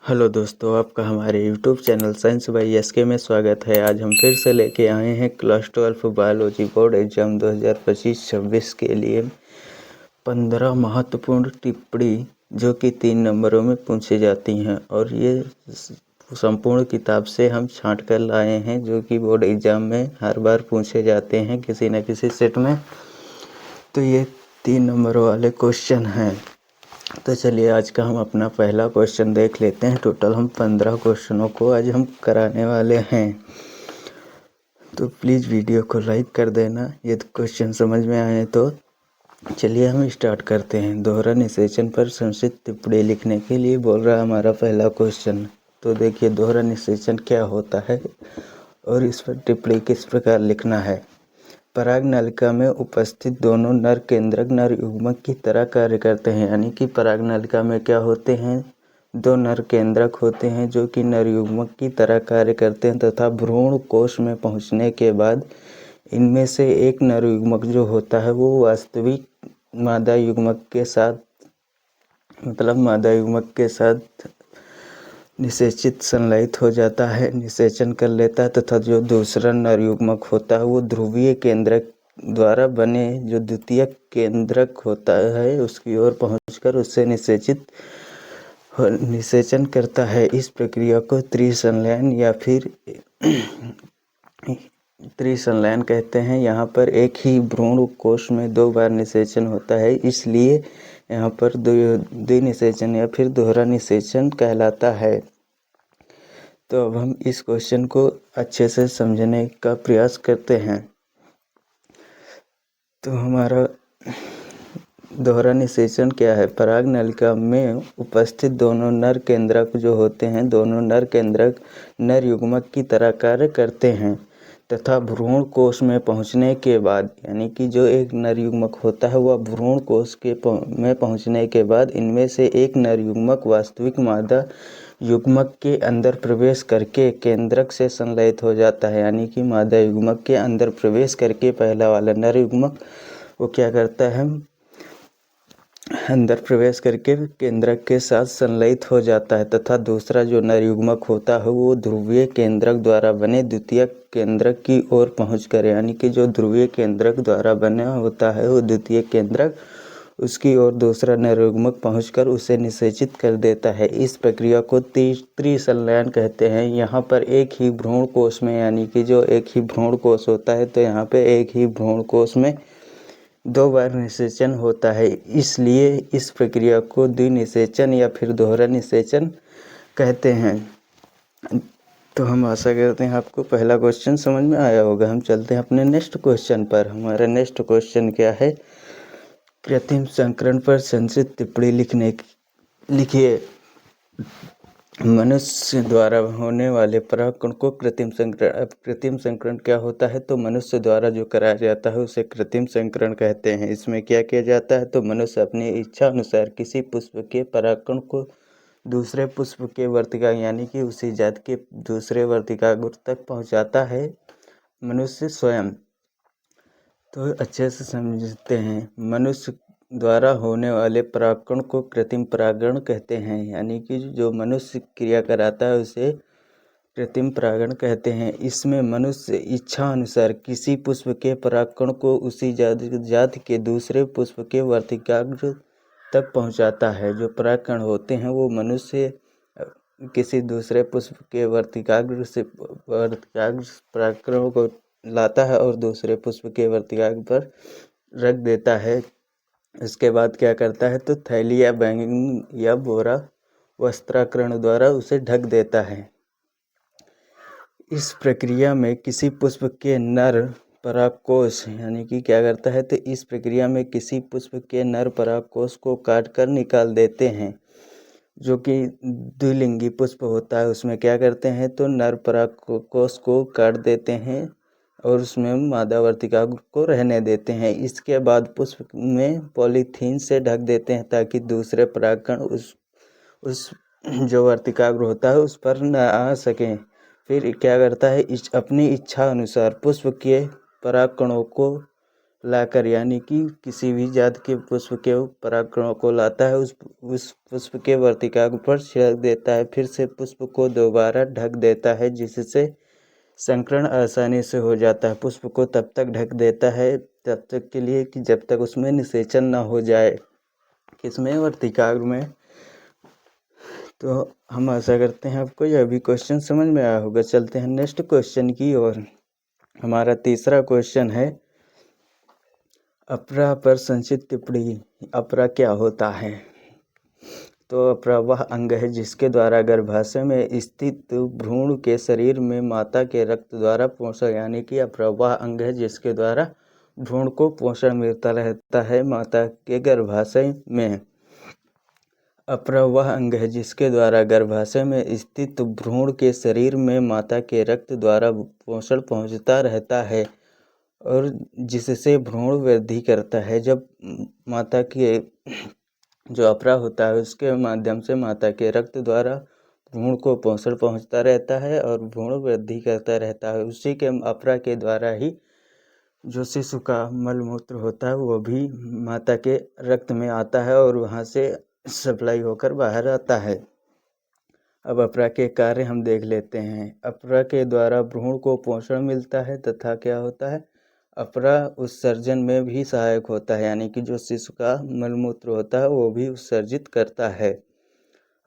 Hello दोस्तों, आपका हमारे YouTube channel science by SK में स्वागत है। आज हम फिर से लेके आए हैं क्लास 12 बायोलॉजी बोर्ड एग्ज़ाम 2025-26 के लिए 15 महत्वपूर्ण टिप्पणी जो कि 3 नंबरों में पूछी जाती हैं, और ये संपूर्ण किताब से हम छांट कर लाए हैं जो कि बोर्ड एग्ज़ाम में हर बार पूछे जाते हैं किसी न किसी सेट में। तो ये 3 नंबर वाले क्वेश्चन हैं। तो चलिए आज का हम अपना पहला क्वेश्चन देख लेते हैं। टोटल हम 15 क्वेश्चनों को आज हम कराने वाले हैं, तो प्लीज़ वीडियो को लाइक कर देना यदि क्वेश्चन समझ में आए तो। चलिए हम स्टार्ट करते हैं। दोहरा निषेचन पर संक्षिप्त टिप्पणी लिखने के लिए बोल रहा है हमारा पहला क्वेश्चन। तो देखिए दोहरा निषेचन क्या होता है और इस पर टिप्पणी किस प्रकार लिखना है। पराग नलिका में उपस्थित दोनों नर केंद्रक नर युग्मक की तरह कार्य करते हैं, यानी कि पराग नलिका में क्या होते हैं, दो नर केंद्रक होते हैं जो कि नर युग्मक की तरह कार्य करते हैं, तथा भ्रूण कोश में पहुंचने के बाद इनमें से एक नर युग्मक जो होता है वो वास्तविक मादा युग्मक के साथ, मतलब मादा युग्मक के साथ निषेचित संलयित हो जाता है, निषेचन कर लेता है, तथा जो दूसरा नर युग्मक होता है वो ध्रुवीय केंद्रक द्वारा बने जो द्वितीयक केंद्रक होता है उसकी ओर पहुंचकर उससे निषेचन करता है। इस प्रक्रिया को त्रिसंलयन या फिर त्रिसंलयन कहते हैं। यहाँ पर एक ही भ्रूण कोश में 2 बार निषेचन होता है, इसलिए यहाँ पर द्विनिषेचन या फिर दोहरा निषेचन कहलाता है। तो अब हम इस क्वेश्चन को अच्छे से समझने का प्रयास करते हैं। तो हमारा दोहरा निषेचन क्या है। पराग नलिका में उपस्थित दोनों नर केंद्रक जो होते हैं, दोनों नर केंद्रक नर युग्मक की तरह कार्य करते हैं, तथा भ्रूण कोश में पहुंचने के बाद, यानी कि जो एक नर युग्मक होता है वह भ्रूण कोश में पहुंचने के बाद इनमें से एक नर युग्मक वास्तविक मादा युग्मक के अंदर प्रवेश करके केंद्रक से संलयित हो जाता है। यानी कि मादा युग्मक के अंदर प्रवेश करके पहला वाला नर युग्मक वो क्या करता है, अंदर प्रवेश करके केंद्रक के साथ संलयित हो जाता है, तथा दूसरा जो नर युग्मक होता है वो ध्रुवीय केंद्रक द्वारा बने द्वितीयक केंद्रक की ओर पहुंचकर, यानी कि जो ध्रुवीय केंद्रक द्वारा बना होता है वो द्वितीय केंद्रक, उसकी ओर दूसरा नर युग्मक पहुंचकर उसे निषेचित कर देता है। इस प्रक्रिया को त्रिसंलयन कहते हैं। यहाँ पर एक ही भ्रूण कोश में, यानी कि जो एक ही भ्रूण कोश होता है, तो यहाँ पे एक ही भ्रूण कोश में 2 बार निषेचन होता है, इसलिए इस प्रक्रिया को द्विनिषेचन या फिर दोहरा निषेचन कहते हैं। तो हम आशा करते हैं आपको पहला क्वेश्चन समझ में आया होगा। हम चलते हैं अपने नेक्स्ट क्वेश्चन पर। हमारा नेक्स्ट क्वेश्चन क्या है, कृत्रिम संकरण पर संक्षिप्त टिप्पणी लिखिए। मनुष्य द्वारा होने वाले परागकण को कृत्रिम संकरण। अब कृत्रिम संकरण क्या होता है, तो मनुष्य द्वारा जो कराया जाता है उसे कृत्रिम संकरण कहते हैं। इसमें क्या किया जाता है, तो मनुष्य अपनी इच्छा अनुसार किसी पुष्प के परागकण को दूसरे पुष्प के वर्तिका, यानी कि उसी जात के दूसरे वर्तिकाग्र तक पहुंचाता है मनुष्य स्वयं। तो अच्छे से समझते हैं। मनुष्य द्वारा होने वाले परागकण को कृत्रिम परागण कहते हैं, यानी कि जो मनुष्य क्रिया कराता है उसे कृत्रिम परागण कहते हैं। इसमें मनुष्य इच्छा अनुसार किसी पुष्प के परागकण को उसी जाति के दूसरे पुष्प के वर्तिकाग्र तक पहुंचाता है। जो परागकण होते हैं वो मनुष्य किसी दूसरे पुष्प के वर्तिकाग्र परागकणों को लाता है और दूसरे पुष्प के वर्तिकाग्र पर रख देता है। इसके बाद क्या करता है, तो थैली या बैंगन या बोरा वस्त्राकरण द्वारा उसे ढक देता है। इस प्रक्रिया में किसी पुष्प के नर परागकोश, यानी कि क्या करता है, तो इस प्रक्रिया में किसी पुष्प के नर परागकोश को काट कर निकाल देते हैं। जो कि द्विलिंगी पुष्प होता है उसमें क्या करते हैं, तो नर परागकोश को काट देते हैं और उसमें मादा वर्तिकाग्र को रहने देते हैं। इसके बाद पुष्प में पॉलीथीन से ढक देते हैं ताकि दूसरे परागकण उस जो वर्तिकाग्र होता है उस पर न आ सकें। फिर क्या करता है, अपनी इच्छा अनुसार पुष्प के परागकणों को लाकर यानी कि किसी भी जात के पुष्प के परागकणों को लाता है, उस पुष्प के वर्तिकाग्र पर छिड़क देता है, फिर से पुष्प को दोबारा ढक देता है, जिससे संकरण आसानी से हो जाता है। पुष्प को तब तक ढक देता है तब तक के लिए कि जब तक उसमें निषेचन न हो जाए, किसमें, वर्तिकाग्र में। तो हम आशा करते हैं आपको यह भी क्वेश्चन समझ में आया होगा। चलते हैं नेक्स्ट क्वेश्चन की ओर। हमारा तीसरा क्वेश्चन है, अपरा पर संचित टिप्पणी। अपरा क्या होता है? तो अपरा वह अंग है जिसके द्वारा गर्भाशय में स्थित भ्रूण के शरीर में माता के रक्त द्वारा पोषण, यानी कि अपरा वह अंग है जिसके द्वारा भ्रूण को पोषण मिलता रहता है माता के गर्भाशय में। अपरा वह अंग है जिसके द्वारा गर्भाशय में स्थित भ्रूण के शरीर में माता के रक्त द्वारा पोषण पहुंचता रहता है और जिससे भ्रूण वृद्धि करता है। जब माता के जो अपरा होता है उसके माध्यम से माता के रक्त द्वारा भ्रूण को पोषण पहुंचता रहता है और भ्रूण वृद्धि करता रहता है। उसी के अपरा के द्वारा ही जो शिशु का मलमूत्र होता है वो भी माता के रक्त में आता है और वहाँ से सप्लाई होकर बाहर आता है। अब अपरा के कार्य हम देख लेते हैं। अपरा के द्वारा भ्रूण को पोषण मिलता है तथा क्या होता है, अपरा उत्सर्जन में भी सहायक होता है, यानी कि जो शिशु का मलमूत्र होता है वो भी उत्सर्जित करता है।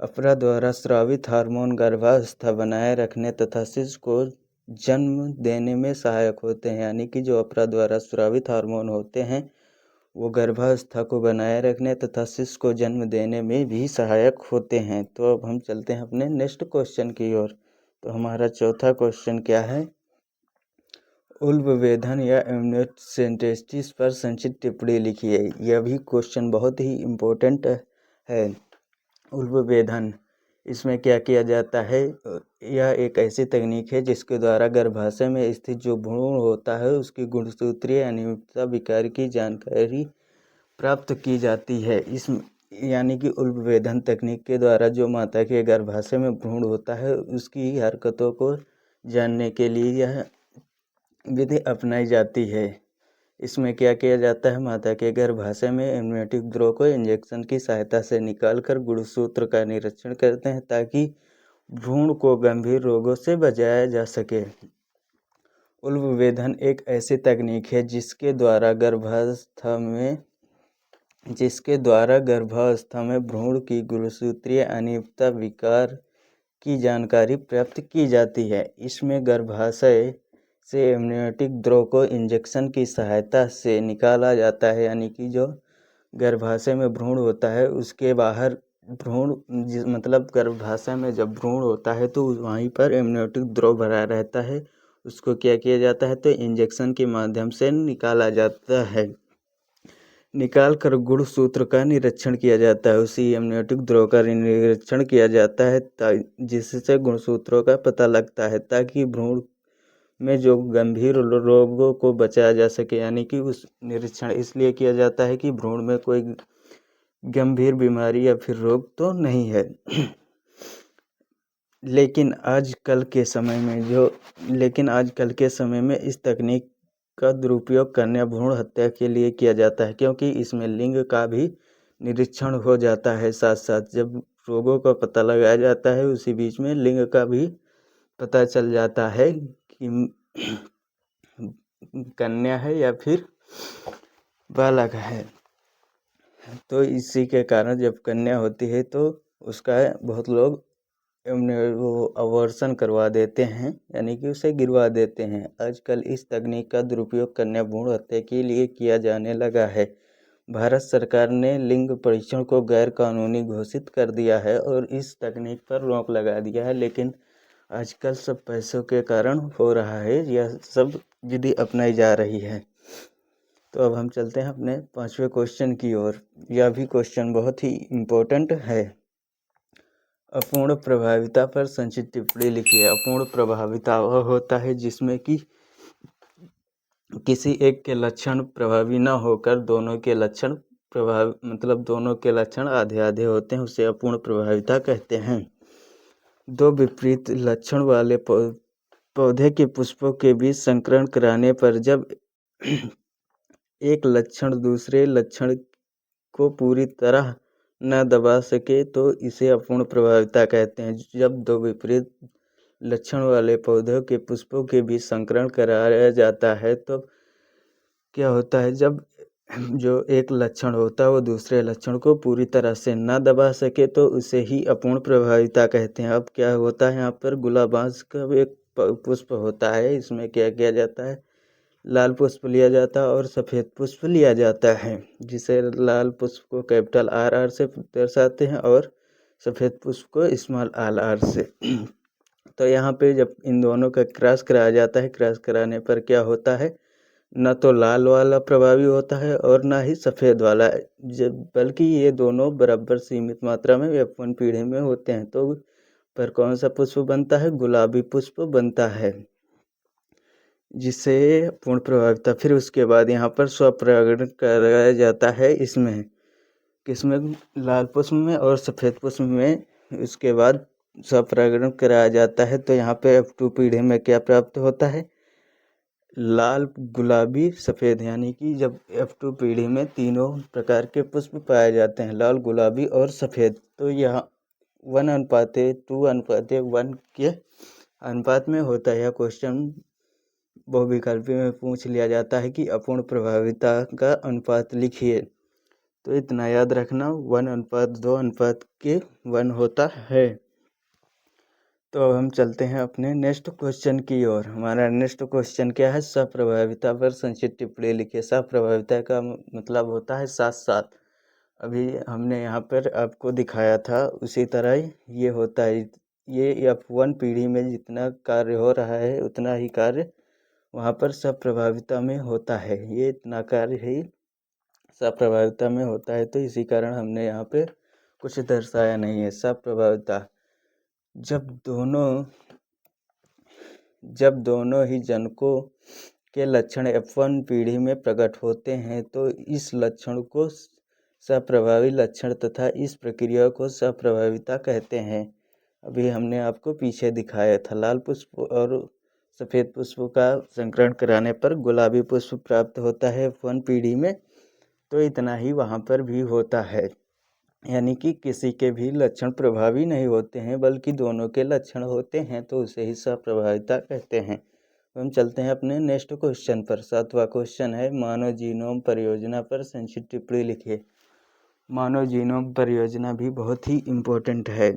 अपरा द्वारा स्रावित हार्मोन गर्भावस्था बनाए रखने तथा शिशु को जन्म देने में सहायक होते हैं, यानी कि जो अपरा द्वारा स्रावित हार्मोन होते हैं वो गर्भावस्था को बनाए रखने तथा शिशु को जन्म देने में भी सहायक होते हैं। तो अब हम चलते हैं अपने नेक्स्ट क्वेश्चन की ओर। तो हमारा चौथा क्वेश्चन क्या है, उल्बवेधन या एमनियोसेंटेसिस पर संक्षिप्त टिप्पणी लिखिए। यह भी क्वेश्चन बहुत ही इम्पोर्टेंट है। उल्बवेधन, इसमें क्या किया जाता है, यह एक ऐसी तकनीक है जिसके द्वारा गर्भाशय में स्थित जो भ्रूण होता है उसकी गुणसूत्रीय अनियमितता विकार की जानकारी प्राप्त की जाती है। इस यानी कि उल्बवेधन तकनीक के द्वारा जो माता के गर्भाशय में भ्रूण होता है उसकी हरकतों को जानने के लिए यह विधि अपनाई जाती है। इसमें क्या किया जाता है, माता के गर्भाशय में एमनियोटिक द्रव को इंजेक्शन की सहायता से निकालकर गुणसूत्र का निरीक्षण करते हैं ताकि भ्रूण को गंभीर रोगों से बचाया जा सके। उल्बवेधन एक ऐसी तकनीक है जिसके द्वारा गर्भावस्था में भ्रूण की गुणसूत्रीय अनियमितता विकार की जानकारी प्राप्त की जाती है। इसमें गर्भाशय से एमनियोटिक द्रव को इंजेक्शन की सहायता से निकाला जाता है, यानी कि जो गर्भाशय में भ्रूण होता है उसके बाहर भ्रूण मतलब गर्भाशय में जब भ्रूण होता है तो वहीं पर एमनियोटिक द्रव भरा रहता है, उसको क्या किया जाता है, तो इंजेक्शन के माध्यम से निकाला जाता है। निकाल कर गुणसूत्र का निरीक्षण किया जाता है, उसी एमनियोटिक द्रव का निरीक्षण किया जाता है जिससे गुणसूत्रों का पता लगता है ताकि भ्रूण में जो गंभीर रोगों को बचाया जा सके। यानी कि उस निरीक्षण इसलिए किया जाता है कि भ्रूण में कोई गंभीर बीमारी या फिर रोग तो नहीं है। लेकिन आजकल के समय में इस तकनीक का दुरुपयोग करने भ्रूण हत्या के लिए किया जाता है, क्योंकि इसमें लिंग का भी निरीक्षण हो जाता है। साथ साथ जब रोगों का पता लगाया जाता है उसी बीच में लिंग का भी पता चल जाता है कि कन्या है या फिर बालक है। तो इसी के कारण जब कन्या होती है तो उसका बहुत लोग वो अबॉर्शन करवा देते हैं, यानी कि उसे गिरवा देते हैं। आजकल इस तकनीक का दुरुपयोग कन्या भ्रूण हत्या के लिए किया जाने लगा है। भारत सरकार ने लिंग परीक्षण को गैर कानूनी घोषित कर दिया है और इस तकनीक पर रोक लगा दिया है, लेकिन आजकल सब पैसों के कारण हो रहा है, यह सब विधि अपनाई जा रही है। तो अब हम चलते हैं अपने पांचवें क्वेश्चन की ओर। यह भी क्वेश्चन बहुत ही इम्पोर्टेंट है। अपूर्ण प्रभाविता पर संक्षिप्त टिप्पणी लिखिए। अपूर्ण प्रभाविता वह होता है जिसमें कि किसी एक के लक्षण प्रभावी न होकर दोनों के लक्षण दोनों के लक्षण आधे आधे होते हैं, उसे अपूर्ण प्रभाविता कहते हैं। दो विपरीत लक्षण वाले पौधे के पुष्पों के बीच संकरण कराने पर जब एक लक्षण दूसरे लक्षण को पूरी तरह न दबा सके तो इसे अपूर्ण प्रभाविता कहते हैं। जब दो विपरीत लक्षण वाले पौधों के पुष्पों के बीच संकरण कराया जाता है तो क्या होता है, जब जो एक लक्षण होता है वो दूसरे लक्षण को पूरी तरह से न दबा सके तो उसे ही अपूर्ण प्रभाविता कहते हैं। अब क्या होता है, यहाँ पर गुलाबांस का एक पुष्प होता है, इसमें क्या किया जाता है, लाल पुष्प लिया जाता है और सफ़ेद पुष्प लिया जाता है, जिसे लाल पुष्प को कैपिटल RR से दर्शाते हैं और सफ़ेद पुष्प को स्मॉल RR से। तो यहाँ पे जब इन दोनों का क्रॉस कराया जाता है, क्रॉस कराने पर क्या होता है, न तो लाल वाला प्रभावी होता है और ना ही सफ़ेद वाला, जब बल्कि ये दोनों बराबर सीमित मात्रा में F1 पीढ़ी में होते हैं। तो पर कौन सा पुष्प बनता है, गुलाबी पुष्प बनता है, जिसे पूर्ण प्रभाविता। फिर उसके बाद यहाँ पर स्वपरागण कराया जाता है, इसमें किसमें, लाल पुष्प में और सफ़ेद पुष्प में। उसके बाद स्वपरागण कराया जाता है तो यहाँ पे F2 पीढ़ी में क्या प्राप्त होता है, लाल, गुलाबी, सफ़ेद, यानी कि जब F2 पीढ़ी में तीनों प्रकार के पुष्प पाए जाते हैं, लाल, गुलाबी और सफ़ेद। तो यह 1:2:1 के अनुपात में होता है। यह क्वेश्चन बहुविकल्पी में पूछ लिया जाता है कि अपूर्ण प्रभाविता का अनुपात लिखिए, तो इतना याद रखना, 1:2:1 होता है। तो अब हम चलते हैं अपने नेक्स्ट क्वेश्चन की ओर। हमारा नेक्स्ट क्वेश्चन क्या है, सप्रभाविता पर संक्षिप्त टिप्पणी लिखिए। सप्रभाविता का मतलब होता है साथ साथ। अभी हमने यहाँ पर आपको दिखाया था, उसी तरह ये होता है। ये F1 पीढ़ी में जितना कार्य हो रहा है उतना ही कार्य वहाँ पर सप्रभाविता में होता है। ये इतना कार्य ही सप्रभाविता में होता है, तो इसी कारण हमने यहाँ पे कुछ दर्शाया नहीं है। सप्रभाविता, जब दोनों ही जनकों के लक्षण F1 पीढ़ी में प्रकट होते हैं तो इस लक्षण को सप्रभावी लक्षण तथा इस प्रक्रिया को सप्रभाविता कहते हैं। अभी हमने आपको पीछे दिखाया था, लाल पुष्प और सफ़ेद पुष्प का संकरण कराने पर गुलाबी पुष्प प्राप्त होता है F1 पीढ़ी में, तो इतना ही वहाँ पर भी होता है। यानी कि किसी के भी लक्षण प्रभावी नहीं होते हैं बल्कि दोनों के लक्षण होते हैं, तो उसे ही सप्रभाविता कहते हैं। हम चलते हैं अपने नेक्स्ट क्वेश्चन पर। 7वां क्वेश्चन है, मानव जीनोम परियोजना पर संक्षिप्त टिप्पणी लिखिए। मानव जीनोम परियोजना भी बहुत ही इम्पोर्टेंट है।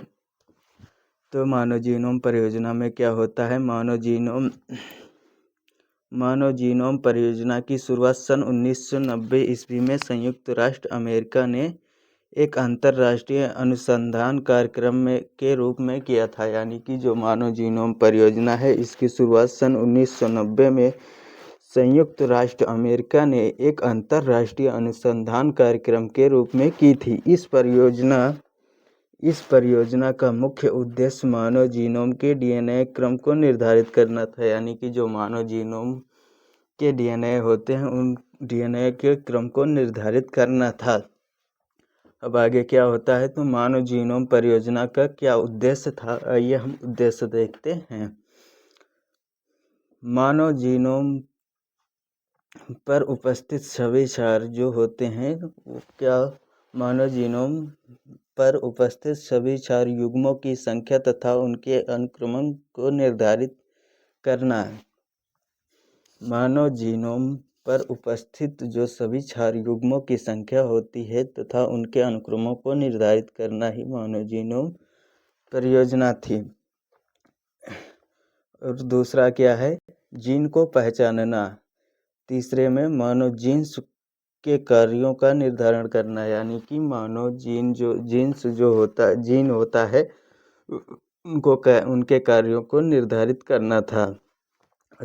तो मानव जीनोम परियोजना में क्या होता है, मानव जीनोम परियोजना की शुरुआत सन 1990 ईस्वी में संयुक्त राष्ट्र अमेरिका ने एक अंतर्राष्ट्रीय अनुसंधान कार्यक्रम के रूप में किया था। यानी कि जो मानव जीनोम परियोजना है, इसकी शुरुआत सन 1990 में संयुक्त राष्ट्र अमेरिका ने एक अंतर्राष्ट्रीय अनुसंधान कार्यक्रम के रूप में की थी। इस परियोजना का मुख्य उद्देश्य मानव जीनोम के DNA क्रम को निर्धारित करना था। यानी कि जो मानव जीनोम के DNA होते हैं, उन DNA के क्रम को निर्धारित करना था। अब आगे क्या होता है, तो मानव जीनोम परियोजना का क्या उद्देश्य था, आइए हम उद्देश्य देखते हैं। मानव जीनोम पर उपस्थित सभी क्षार जो होते हैं, क्या, मानव जीनोम पर उपस्थित सभी क्षार युग्मों की संख्या तथा उनके अनुक्रमण को निर्धारित करना है। मानव जीनोम पर उपस्थित जो सभी क्षार युग्मों की संख्या होती है तथा उनके अनुक्रमों को निर्धारित करना ही मानव जीनोम परियोजना थी। और दूसरा क्या है, जीन को पहचानना। तीसरे में मानव जीन्स के कार्यों का निर्धारण करना। यानी कि मानव जीन्स जो होता है उनके कार्यों को निर्धारित करना था।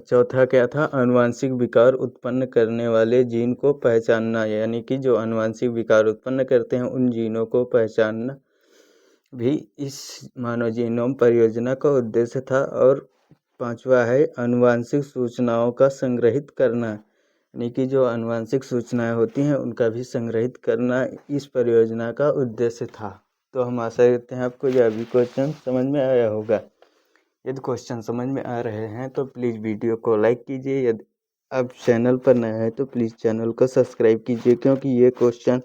चौथा क्या था, आनुवांशिक विकार उत्पन्न करने वाले जीन को पहचानना। यानी कि जो आनुवांशिक विकार उत्पन्न करते हैं उन जीनों को पहचानना भी इस मानव जीनोम परियोजना का उद्देश्य था। और पांचवा है आनुवांशिक सूचनाओं का संग्रहित करना। यानी कि जो आनुवांशिक सूचनाएं होती हैं उनका भी संग्रहित करना इस परियोजना का उद्देश्य था। तो हम आशा करते हैं आपको यह भी क्वेश्चन समझ में आया होगा। यदि क्वेश्चन समझ में आ रहे हैं तो प्लीज़ वीडियो को लाइक कीजिए। यदि आप चैनल पर नए हैं तो प्लीज़ चैनल को सब्सक्राइब कीजिए, क्योंकि ये क्वेश्चन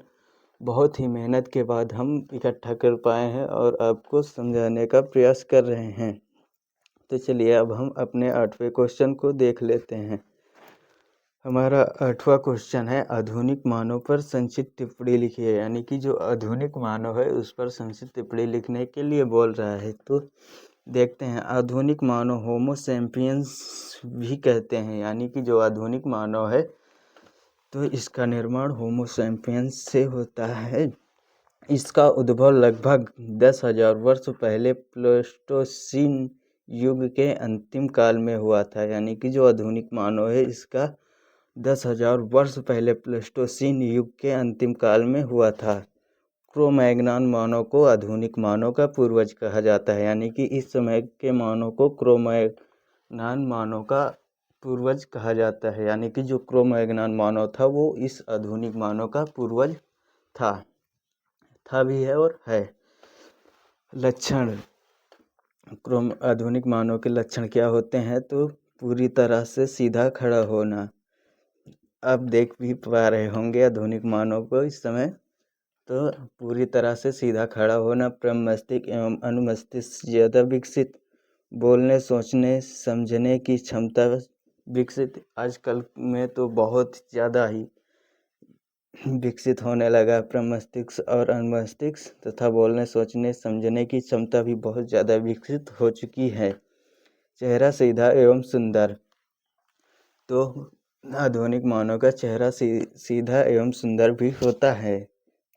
बहुत ही मेहनत के बाद हम इकट्ठा कर पाए हैं और आपको समझाने का प्रयास कर रहे हैं। तो चलिए अब हम अपने 8वें क्वेश्चन को देख लेते हैं। हमारा 8वां क्वेश्चन है, आधुनिक मानव पर संक्षिप्त टिप्पणी लिखिए। यानी कि जो आधुनिक मानव है उस पर संक्षिप्त टिप्पणी लिखने के लिए बोल रहा है। तो देखते हैं, आधुनिक मानव होमो सैपियंस भी कहते हैं। यानी कि जो आधुनिक मानव है तो इसका निर्माण होमो सैपियंस से होता है। इसका उद्भव लगभग 10,000 वर्ष पहले प्लेस्टोसीन युग के अंतिम काल में हुआ था। यानी कि जो आधुनिक मानव है इसका 10,000 वर्ष पहले प्लेस्टोसीन युग के अंतिम काल में हुआ था। क्रो-मैग्नन मानव को आधुनिक मानव का पूर्वज कहा जाता है। यानी कि इस समय के मानव को क्रो-मैग्नन मानव का पूर्वज कहा जाता है। यानी कि जो क्रो-मैग्नन मानव था वो इस आधुनिक मानव का पूर्वज था भी है और है। लक्षण, आधुनिक मानव के लक्षण क्या होते हैं? तो पूरी तरह से सीधा खड़ा होना। आप देख भी पा रहे होंगे आधुनिक मानव को इस समय। तो पूरी तरह से सीधा खड़ा होना, प्रम मस्तिष्क एवं अनुमस्तिष्क ज़्यादा विकसित, बोलने सोचने समझने की क्षमता विकसित। आजकल में तो बहुत ज़्यादा ही विकसित होने लगा प्रम मस्तिष्क और अनुमस्तिष्क, तथा बोलने सोचने समझने की क्षमता भी बहुत ज़्यादा विकसित हो चुकी है। चेहरा सीधा एवं सुंदर, तो आधुनिक मानव का चेहरा सीधा एवं सुंदर भी होता है।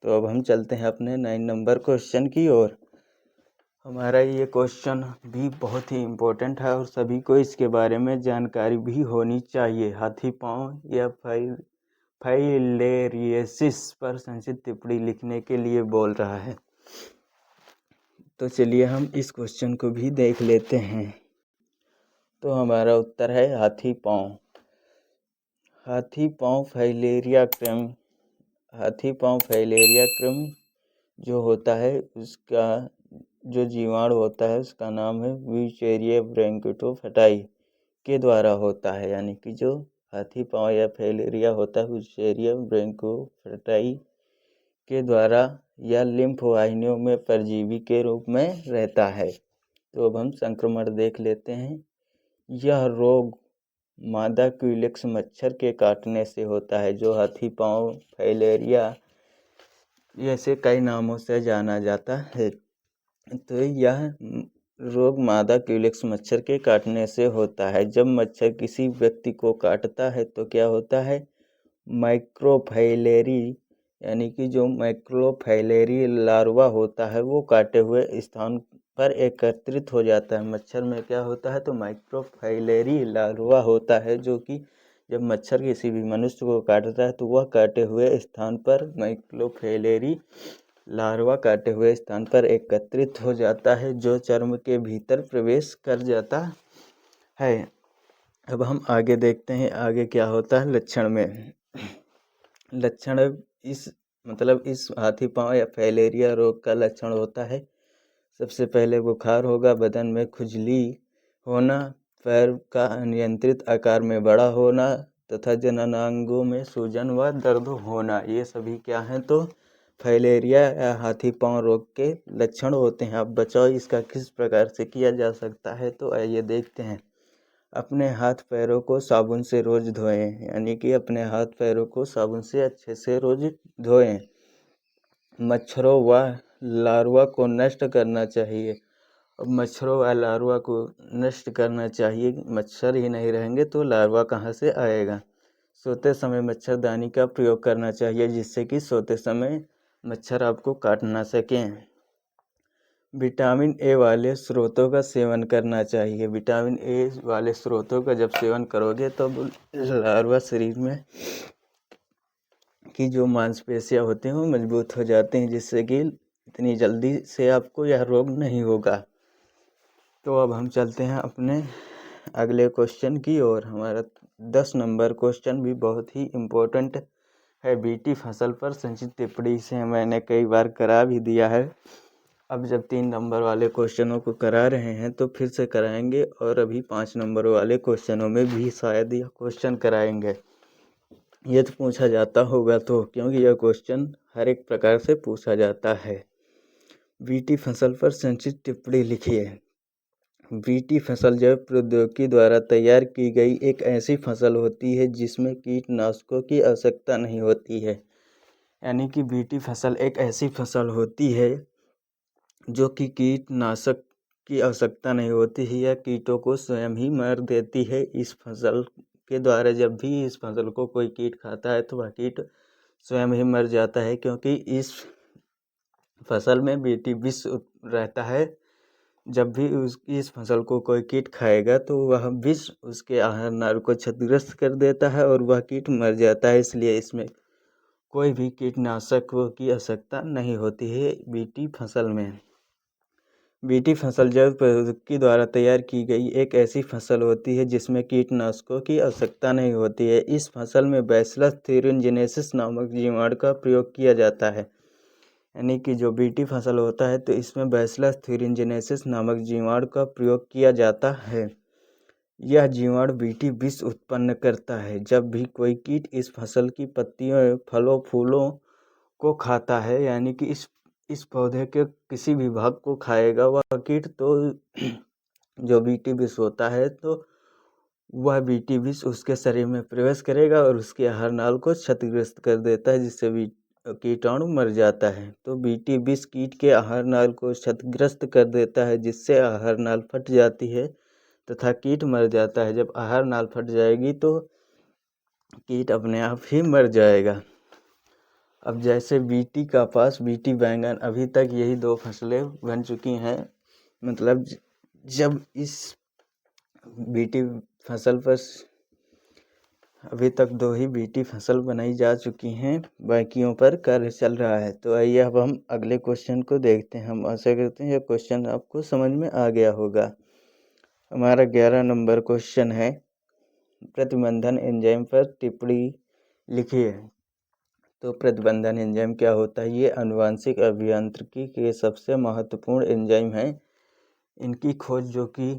तो अब हम चलते हैं अपने 9 नंबर क्वेश्चन की ओर। हमारा ये क्वेश्चन भी बहुत ही इम्पोर्टेंट है और सभी को इसके बारे में जानकारी भी होनी चाहिए। हाथी पाँव या फाइलेरियसिस पर संक्षिप्त टिप्पणी लिखने के लिए बोल रहा है। तो चलिए हम इस क्वेश्चन को भी देख लेते हैं। तो हमारा उत्तर है हाथी पाँव। हाथी पाँव फाइलेरिया क्रम जो होता है उसका जो जीवाणु होता है उसका नाम है व्यूचेरिया ब्रैंकियोफाइटा के द्वारा होता है। यानी कि जो हाथी पाँव या फाइलेरिया होता है व्यूचेरिया ब्रैंकियोफाइटा के द्वारा या लिम्फ वाहिनियों में परजीवी के रूप में रहता है। तो अब हम संक्रमण देख लेते हैं। यह रोग मादा क्यूलेक्स मच्छर के काटने से होता है, जो हाथी पाँव, फाइलेरिया ऐसे कई नामों से जाना जाता है। तो यह रोग मादा क्यूलेक्स मच्छर के काटने से होता है। जब मच्छर किसी व्यक्ति को काटता है तो क्या होता है, माइक्रोफाइलेरी यानी कि जो माइक्रोफाइलेरी लार्वा होता है वो काटे हुए स्थान पर एकत्रित हो जाता है। मच्छर में क्या होता है, तो माइक्रोफाइलेरी लार्वा होता है, जो कि जब मच्छर किसी भी मनुष्य को काटता है तो वह काटे हुए स्थान पर माइक्रोफाइलेरी लार्वा काटे हुए स्थान पर एकत्रित हो जाता है, जो चर्म के भीतर प्रवेश कर जाता है। अब हम आगे देखते हैं आगे क्या होता है लक्षण में। लक्षण इस हाथी पाँव या फाइलेरिया रोग का लक्षण होता है, सबसे पहले बुखार होगा, बदन में खुजली होना, पैर का अनियंत्रित आकार में बड़ा होना तथा जननांगों में सूजन व दर्द होना। ये सभी क्या हैं, तो फाइलेरिया या हाथी पाँव रोग के लक्षण होते हैं। अब बचाव इसका किस प्रकार से किया जा सकता है, तो आइए देखते हैं। अपने हाथ पैरों को साबुन से रोज़ धोएं। यानी कि अपने हाथ पैरों को साबुन से अच्छे से रोज़ धोएं। मच्छरों व लार्वा को नष्ट करना चाहिए। अब मच्छरों व लार्वा को नष्ट करना चाहिए, मच्छर ही नहीं रहेंगे तो लार्वा कहाँ से आएगा। सोते समय मच्छरदानी का प्रयोग करना चाहिए, जिससे कि सोते समय मच्छर आपको काट ना सकें। विटामिन ए वाले स्रोतों का सेवन करना चाहिए। विटामिन ए वाले स्रोतों का जब सेवन करोगे तो लार्वा शरीर में की जो मांसपेशियां होती हैं वो मजबूत हो जाती हैं, जिससे कि इतनी जल्दी से आपको यह रोग नहीं होगा। तो अब हम चलते हैं अपने अगले क्वेश्चन की ओर। हमारा 10 नंबर क्वेश्चन भी बहुत ही इम्पोर्टेंट है। बीटी फसल पर संक्षिप्त टिप्पणी से मैंने कई बार करा भी दिया है, अब जब 3 नंबर वाले क्वेश्चनों को करा रहे हैं तो फिर से कराएंगे, और अभी 5 नंबर वाले क्वेश्चनों में भी शायद यह क्वेश्चन कराएंगे। ये तो पूछा जाता होगा, तो क्योंकि यह क्वेश्चन हर एक प्रकार से पूछा जाता है। बीटी फसल पर संक्षिप्त टिप्पणी लिखिए। बीटी फसल जैव प्रौद्योगिकी द्वारा तैयार की गई एक ऐसी फसल होती है जिसमें कीटनाशकों की आवश्यकता नहीं होती है। यानी कि बीटी फसल एक ऐसी फसल होती है जो कि कीटनाशक की आवश्यकता नहीं होती है, या कीटों को स्वयं ही मार देती है। इस फसल के द्वारा जब भी इस फसल को कोई कीट खाता है तो वह कीट स्वयं ही मर जाता है, क्योंकि इस फसल में बीटी विष रहता है। जब भी इस फसल को कोई कीट खाएगा तो वह विष उसके आहार नाल को क्षतिग्रस्त कर देता है और वह कीट मर जाता है। इसलिए इसमें कोई भी कीटनाशक की आवश्यकता नहीं होती है बीटी फसल में। बीटी फसल जैव प्रौद्योगिकी द्वारा तैयार की गई एक ऐसी फसल होती है जिसमें कीटनाशकों की आवश्यकता नहीं होती है। इस फसल में बैसिलस थ्यूरिनजेनेसिस नामक जीवाणु का प्रयोग किया जाता है। यानी कि जो बीटी फसल होता है तो इसमें बैसिलस थ्यूरिनजेनेसिस नामक जीवाणु का प्रयोग किया जाता है। यह जीवाणु बीटी विष उत्पन्न करता है। जब भी कोई कीट इस फसल की पत्तियों, फलों, फूलों को खाता है, यानी कि इस पौधे के किसी भी भाग को खाएगा वह कीट, तो जो बीटी विष होता है तो वह बीटी विष उसके शरीर में प्रवेश करेगा और उसके आहार नाल को क्षतिग्रस्त कर देता है, जिससे कीटाणु मर जाता है। तो बीटी विष कीट के आहार नाल को क्षतिग्रस्त कर देता है, जिससे आहार नाल फट जाती है तथा कीट मर जाता है। जब आहार नाल फट जाएगी तो कीट अपने आप ही मर जाएगा। अब जैसे बीटी कपास, बीटी बैंगन, अभी तक यही 2 फसलें बन चुकी हैं। मतलब जब इस बीटी फसल पर अभी तक 2 ही बीटी फसल बनाई जा चुकी हैं, बाकियों पर कार्य चल रहा है। तो आइए अब हम अगले क्वेश्चन को देखते हैं। हम आशा करते हैं यह क्वेश्चन आपको समझ में आ गया होगा। हमारा 11 नंबर क्वेश्चन है, प्रतिबंधन एंजाइम पर टिप्पणी लिखिए। तो प्रतिबंधन एंजाइम क्या होता है? ये आनुवांशिक अभियांत्रिकी के सबसे महत्वपूर्ण एंजाइम हैं। इनकी खोज जो की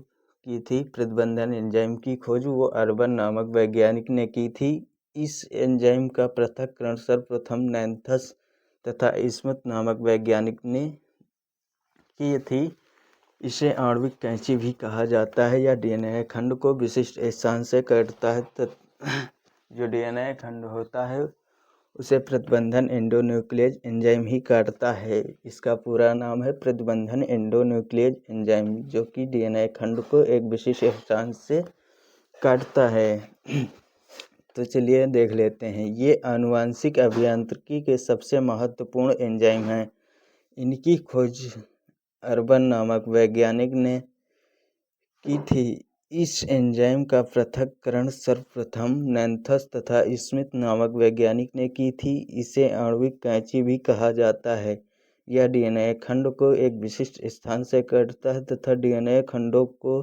थी, प्रतिबंधन एंजाइम की खोज वो अर्बन नामक वैज्ञानिक ने की थी। इस एंजाइम का पृथक्करण सर्वप्रथम नैन्थस तथा स्मिथ नामक वैज्ञानिक ने की थी। इसे आणविक कैंची भी कहा जाता है। यह डीएनए खंड को विशिष्ट स्थान से काटता है। जो डीएनए खंड होता है उसे प्रतिबंधन एंडोन्यूक्लियेज एंजाइम ही काटता है। इसका पूरा नाम है प्रतिबंधन एंडोन्यूक्लियेज एंजाइम, जो कि डीएनए खंड को एक विशिष्ट स्थान से काटता है। तो चलिए देख लेते हैं। ये आनुवांशिक अभियांत्रिकी के सबसे महत्वपूर्ण एंजाइम हैं। इनकी खोज अर्बन नामक वैज्ञानिक ने की थी। इस एंजाइम का पृथक्करण सर्वप्रथम नैन्थस तथा स्मिथ नामक वैज्ञानिक ने की थी। इसे आणविक कैंची भी कहा जाता है। यह डीएनए खंड को एक विशिष्ट स्थान से काटता है तथा डीएनए खंडों को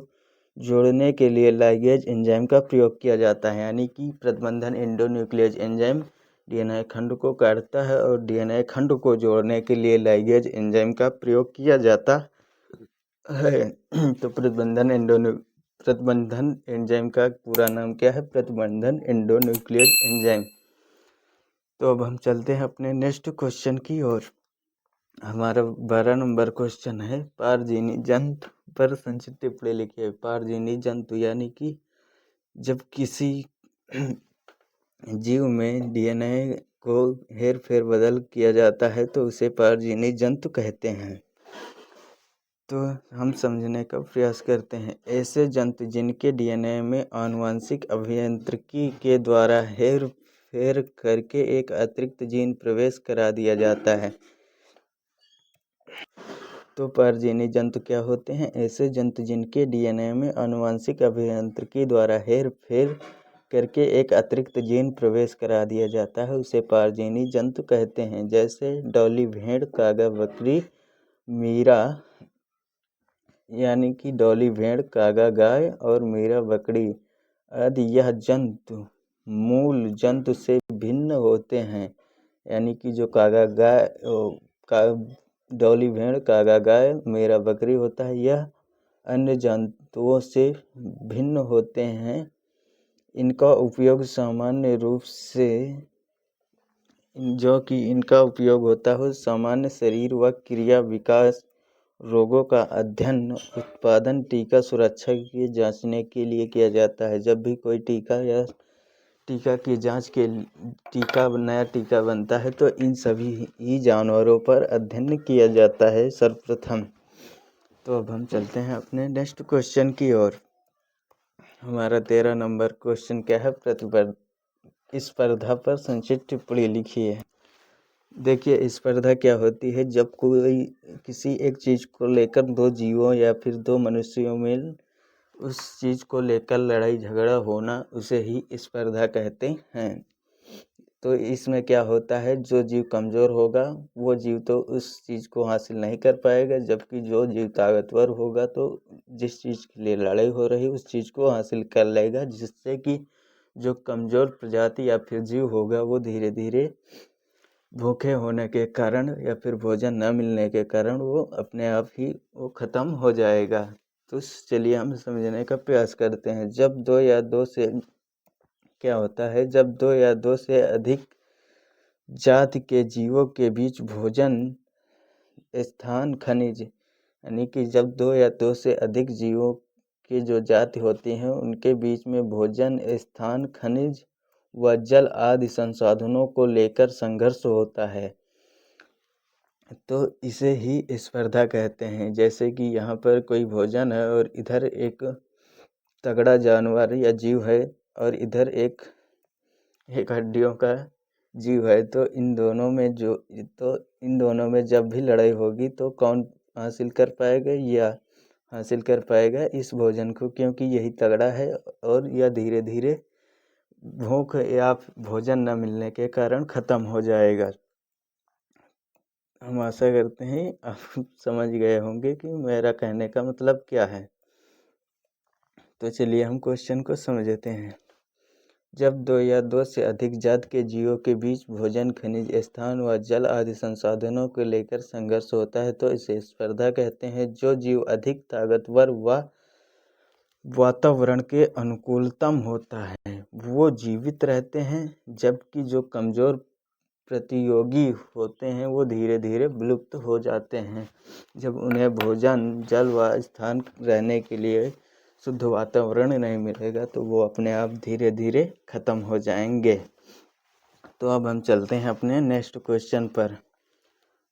जोड़ने के लिए लाइगेज एंजाइम का प्रयोग किया जाता है। यानी कि प्रतिबंधन एंडोन्यूक्लियेज एंजाइम डीएनए खंड को काटता है और डीएनए खंड को जोड़ने के लिए लाइगेज एंजाइम का प्रयोग किया जाता है। तो प्रतिबंधन एंजाइम का पूरा नाम क्या है? प्रतिबंधन एंडोन्यूक्लियेज एंजाइम। तो अब हम चलते हैं अपने नेक्स्ट क्वेश्चन की ओर। हमारा 12 नंबर क्वेश्चन है, पारजीनी जंतु पर संक्षिप्त टिप्पणी लिखिए। पारजीनी जंतु यानी कि जब किसी जीव में डीएनए को हेर फेर बदल किया जाता है तो उसे पारजीनी जंतु कहते हैं। तो हम समझने का प्रयास करते हैं। ऐसे जंतु जिनके डीएनए में आनुवांशिक अभियांत्रिकी के द्वारा हेर फेर करके एक अतिरिक्त जीन प्रवेश करा दिया जाता है। तो परजीवी जंतु क्या होते हैं? ऐसे जंतु जिनके डीएनए में आनुवांशिक अभियांत्रिकी द्वारा हेर फेर करके एक अतिरिक्त जीन प्रवेश करा दिया जाता है, उसे परजीवी जंतु कहते हैं। जैसे डॉली भेड़, कागा बकरी, मीरा यानी कि डॉली भेड़, कागा गाय और मीरा बकरी आदि यह जंतु मूल जंतु से भिन्न होते हैं। यानी कि जो कागा गाय डॉली भेड़, कागा गाय, मेरा बकरी होता है। यह अन्य जंतुओं से भिन्न होते हैं। इनका उपयोग सामान्य रूप से इनका उपयोग होता है सामान्य शरीर व क्रिया विकास, रोगों का अध्ययन, उत्पादन, टीका सुरक्षा की जांचने के लिए किया जाता है। जब भी कोई टीका की जांच के नया टीका बनता है तो इन सभी ही जानवरों पर अध्ययन किया जाता है सर्वप्रथम। तो अब हम चलते हैं अपने नेक्स्ट क्वेश्चन की ओर। हमारा 13 नंबर क्वेश्चन क्या है? स्पर्धा पर संक्षिप्त टिप्पणी लिखिए। देखिए, स्पर्धा क्या होती है? जब कोई किसी एक चीज़ को लेकर दो जीवों या फिर दो मनुष्यों में उस चीज़ को लेकर लड़ाई झगड़ा होना, उसे ही स्पर्धा कहते हैं। तो इसमें क्या होता है, जो जीव कमज़ोर होगा वो जीव तो उस चीज़ को हासिल नहीं कर पाएगा, जबकि जो जीव ताकतवर होगा तो जिस चीज़ के लिए लड़ाई हो रही उस चीज़ को हासिल कर लेगा, जिससे कि जो कमज़ोर प्रजाति या फिर जीव होगा वो धीरे धीरे भूखे होने के कारण या फिर भोजन न मिलने के कारण वो अपने आप ही वो ख़त्म हो जाएगा। तो चलिए हम समझने का प्रयास करते हैं। जब दो या दो से क्या होता है, जब दो या दो से अधिक जाति के जीवों के बीच भोजन, स्थान, खनिज, यानी कि जब दो या दो से अधिक जीवों की जो जाति होती हैं उनके बीच में भोजन, स्थान, खनिज व जल आदि संसाधनों को लेकर संघर्ष होता है तो इसे ही स्पर्धा कहते हैं। जैसे कि यहाँ पर कोई भोजन है और इधर एक तगड़ा जानवर या जीव है और इधर एक हड्डियों का जीव है, तो इन दोनों में जब भी लड़ाई होगी तो कौन हासिल कर पाएगा? या हासिल कर पाएगा इस भोजन को, क्योंकि यही तगड़ा है और यह धीरे धीरे भूख या भोजन न मिलने के कारण ख़त्म हो जाएगा। हम आशा करते हैं आप समझ गए होंगे कि मेरा कहने का मतलब क्या है। तो चलिए हम क्वेश्चन को समझते हैं। जब दो या दो से अधिक जात के जीवों के बीच भोजन, खनिज, स्थान व जल आदि संसाधनों को लेकर संघर्ष होता है तो इसे स्पर्धा कहते हैं। जो जीव अधिक ताकतवर व वातावरण के अनुकूलतम होता है वो जीवित रहते हैं, जबकि जो कमज़ोर प्रतियोगी होते हैं वो धीरे धीरे विलुप्त हो जाते हैं। जब उन्हें भोजन, जल व स्थान रहने के लिए शुद्ध वातावरण नहीं मिलेगा तो वो अपने आप धीरे धीरे ख़त्म हो जाएंगे। तो अब हम चलते हैं अपने नेक्स्ट क्वेश्चन पर।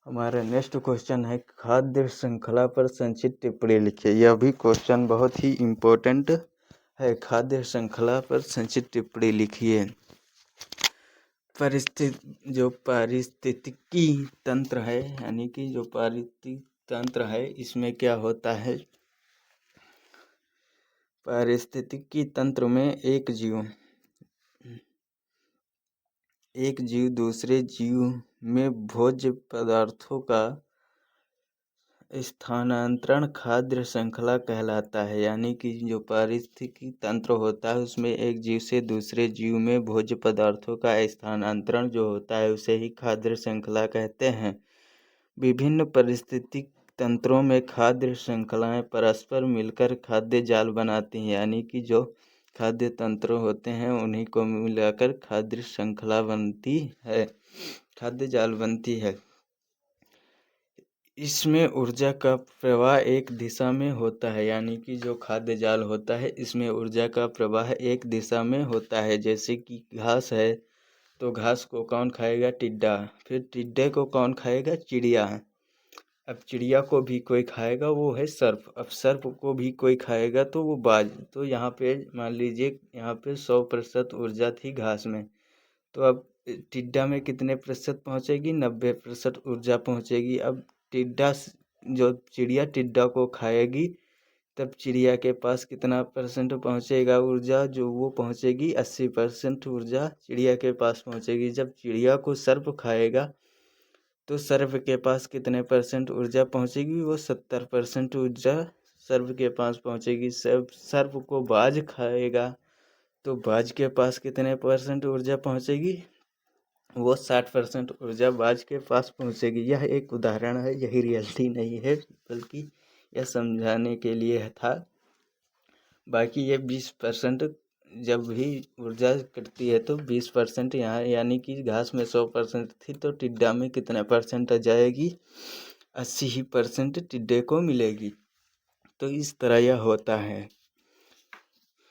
हमारा नेक्स्ट क्वेश्चन है खाद्य श्रृंखला पर संक्षिप्त टिप्पणी लिखिए। यह भी क्वेश्चन बहुत ही इम्पोर्टेंट है। खाद्य श्रृंखला पर संक्षिप्त टिप्पणी लिखिए। पारिस्थितिकी तंत्र है, यानी कि जो पारिस्थितिकी तंत्र है इसमें क्या होता है? पारिस्थितिकी तंत्र में एक जीव दूसरे जीव में भोज्य पदार्थों का स्थानांतरण खाद्य श्रृंखला कहलाता है। यानी कि जो पारिस्थितिकी तंत्र होता है उसमें एक जीव से दूसरे जीव में भोज्य पदार्थों का स्थानांतरण जो होता है उसे ही खाद्य श्रृंखला कहते हैं। विभिन्न पारिस्थितिक तंत्रों में खाद्य श्रृंखलाएं परस्पर मिलकर खाद्य जाल बनाती हैं। यानी कि जो खाद्य तंत्र होते हैं उन्हीं को मिलाकर खाद्य श्रृंखला बनती है, खाद्य जाल बनती है। इसमें ऊर्जा का प्रवाह एक दिशा में होता है। यानी कि जो खाद्य जाल होता है इसमें ऊर्जा का प्रवाह एक दिशा में होता है। जैसे कि घास है तो घास को कौन खाएगा? टिड्डा। फिर टिड्डे को कौन खाएगा? चिड़िया। अब चिड़िया को भी कोई खाएगा, वो है सर्प। अब सर्प को भी कोई खाएगा तो वो बाज। तो यहाँ पे मान लीजिए यहाँ पे 100% ऊर्जा थी घास में, तो अब टिड्डा में कितने प्रतिशत पहुँचेगी? 90% ऊर्जा पहुँचेगी। अब जो चिड़िया टिड्डा को खाएगी तब चिड़िया के पास कितना % पहुँचेगा ऊर्जा? जो वो पहुँचेगी 80% ऊर्जा चिड़िया के पास पहुँचेगी। जब चिड़िया को सर्प खाएगा तो सर्प के पास कितने % ऊर्जा पहुँचेगी? वो 70% ऊर्जा सर्प के पास पहुँचेगी। सर्प को बाज खाएगा तो बाज के पास कितने % ऊर्जा पहुँचेगी? वो 60% ऊर्जा बाज के पास पहुंचेगी। यह एक उदाहरण है, यही रियलिटी नहीं है, बल्कि यह समझाने के लिए था। बाकी ये 20% जब भी ऊर्जा कटती है तो 20% यहाँ, यानी कि घास में 100% थी तो टिड्डा में कितना परसेंट आ जाएगी, 80% ही टिड्डे को मिलेगी। तो इस तरह यह होता है।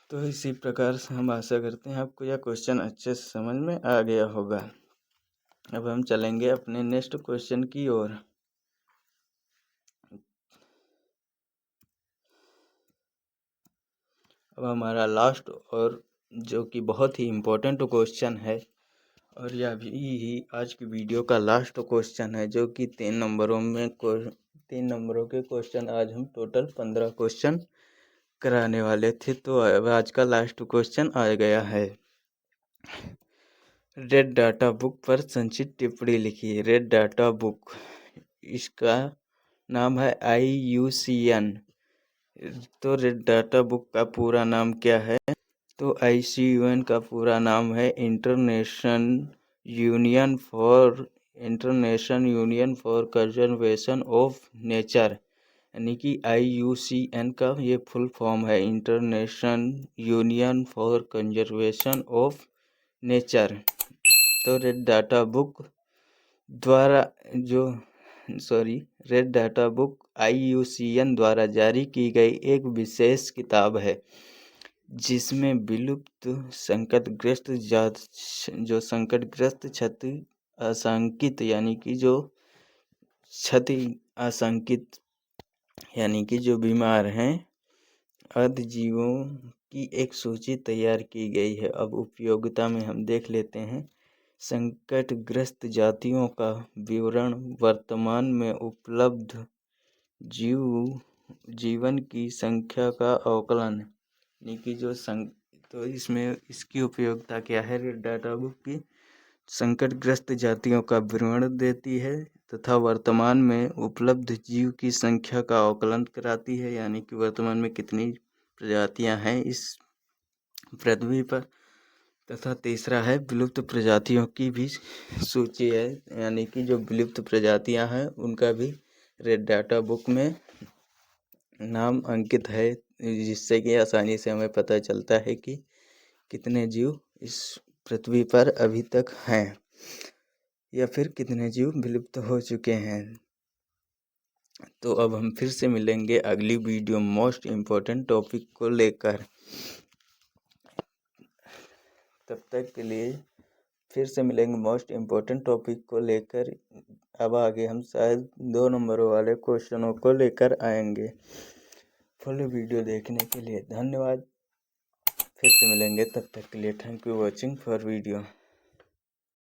तो इसी प्रकार से हम आशा करते हैं आपको यह क्वेश्चन अच्छे से समझ में आ गया होगा। अब हम चलेंगे अपने नेक्स्ट क्वेश्चन की ओर। अब हमारा लास्ट और जो कि बहुत ही इम्पोर्टेंट क्वेश्चन है, और यह भी आज की वीडियो का लास्ट क्वेश्चन है, जो कि 3 नंबरों के क्वेश्चन आज हम टोटल 15 क्वेश्चन कराने वाले थे। तो अब आज का लास्ट क्वेश्चन आ गया है। रेड डाटा बुक पर संचित टिप्पणी लिखिए। रेड डाटा बुक, इसका नाम है IUCN। तो रेड डाटा बुक का पूरा नाम क्या है? तो IUCN का पूरा नाम है international union for conservation of nature, यानी कि IUCN का ये फुल फॉर्म है, international union for conservation of nature. तो रेड डाटा बुक IUCN द्वारा जारी की गई एक विशेष किताब है, जिसमें विलुप्त संकटग्रस्त क्षति आशंकित, यानी कि जो क्षति आशंकित, यानी कि जो बीमार हैं अधजीवों की एक सूची तैयार की गई है। अब उपयोगिता में हम देख लेते हैं। संकटग्रस्त जातियों का विवरण, वर्तमान में उपलब्ध जीवन की संख्या का आकलन, यानी कि तो इसमें इसकी उपयोगिता क्या है? रेड डाटा बुक की संकटग्रस्त जातियों का विवरण देती है तथा वर्तमान में उपलब्ध जीव की संख्या का आकलन कराती है, यानी कि वर्तमान में कितनी प्रजातियां हैं इस पृथ्वी पर। तथा तीसरा है विलुप्त प्रजातियों की भी सूची है, यानी कि जो विलुप्त प्रजातियां हैं उनका भी रेड डाटा बुक में नाम अंकित है, जिससे कि आसानी से हमें पता चलता है कि कितने जीव इस पृथ्वी पर अभी तक हैं, या फिर कितने जीव विलुप्त हो चुके हैं। तो अब हम फिर से मिलेंगे अगली वीडियो मोस्ट इम्पोर्टेंट टॉपिक को लेकर। तब तक के लिए फिर से मिलेंगे मोस्ट इम्पोर्टेंट टॉपिक को लेकर। अब आगे हम शायद 2 नंबरों वाले क्वेश्चनों को लेकर आएंगे। फुल वीडियो देखने के लिए धन्यवाद। फिर से मिलेंगे, तब तक के लिए thank you watching for video.